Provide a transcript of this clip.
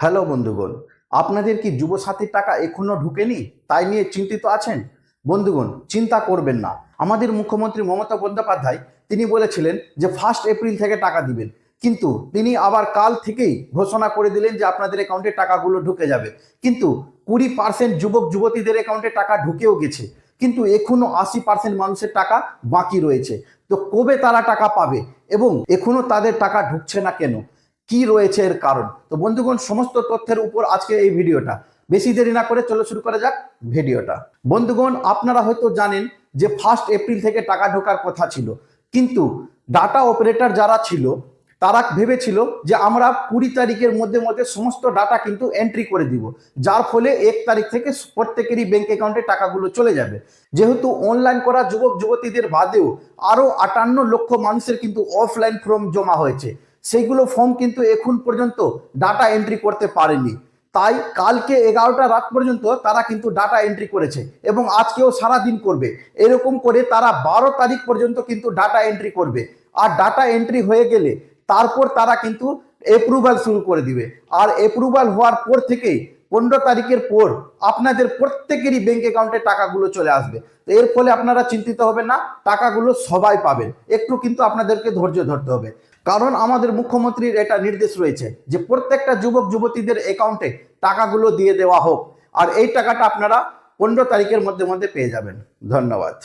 Hello বন্ধুগণ, আপনাদের কি যুবসাথীর টাকা এখনো ঢুকেনি, তাই নিয়ে চিন্তিত আছেন? বন্ধুগণ, চিন্তা করবেন না। আমাদের মুখ্যমন্ত্রী মমতা বন্দ্যোপাধ্যায় তিনি বলেছিলেন যে 1 এপ্রিল থেকে টাকা দিবেন, কিন্তু তিনি আবার কাল থেকেই ঘোষণা করে দিলেন যে আপনাদের অ্যাকাউন্টে টাকাগুলো ঢুকে যাবে। কিন্তু 20% যুবক যুবতীদের অ্যাকাউন্টে টাকা ঢুকেও গেছে, কিন্তু এখনো 80% মানুষের টাকা বাকি রয়েছে। তো কবে তারা টাকা পাবে এবং এখনো তাদের টাকা ঢুকছে না কেন, কি রয়েছে এর কারণ? তো বন্ধুগণ, সমস্ত তথ্যের উপর আজকে এই ভিডিওটা। বেশি দেরি না করে চলো শুরু করা যাক ভিডিওটা। বন্ধুগণ, আপনারা হয়তো জানেন যে 1 এপ্রিল থেকে টাকা ঢোকার কথা ছিল, কিন্তু ডাটা অপারেটর যারা ছিল তারা ভেবেছিল যে আমরা 20 তারিখের মধ্যে মধ্যে সমস্ত ডাটা কিন্তু এন্ট্রি করে দিব, যার ফলে 1 তারিখ থেকে প্রত্যেকেরই ব্যাংক অ্যাকাউন্টে টাকাগুলো চলে যাবে। যেহেতু অনলাইন করা যুবক যুবতীদের বাদেও আরো 58 লক্ষ মানুষের কিন্তু অফলাইন ফর্ম জমা হয়েছে, সেইগুলো ফর্ম কিন্তু এখন পর্যন্ত ডাটা এন্ট্রি করতে পারেনি। তাই কালকে 11টা রাত পর্যন্ত তারা কিন্তু ডাটা এন্ট্রি করেছে এবং আজকেও সারা দিন করবে। এরকম করে তারা 12 তারিখ পর্যন্ত কিন্তু ডাটা এন্ট্রি করবে। আর ডাটা এন্ট্রি হয়ে গেলে তারপর তারা কিন্তু অ্যাপ্রুভাল শুরু করে দিবে। আর অ্যাপ্রুভাল হওয়ার পর থেকেই 15 তারিখের পর আপনাদের প্রত্যেকেরই ব্যাংক অ্যাকাউন্টে টাকাগুলো চলে আসবে। তো এর ফলে আপনারা চিন্তিত হবেন না, টাকাগুলো সবাই পাবেন। একটু কিন্তু আপনাদেরকে ধৈর্য ধরতে হবে, কারণ আমাদের মুখ্যমন্ত্রীর এটা নির্দেশ রয়েছে যে প্রত্যেকটা যুবক যুবতীদের অ্যাকাউন্টে টাকাগুলো দিয়ে দেওয়া হোক। আর এই টাকাটা আপনারা 15 তারিখের মধ্যে মধ্যে পেয়ে যাবেন। ধন্যবাদ।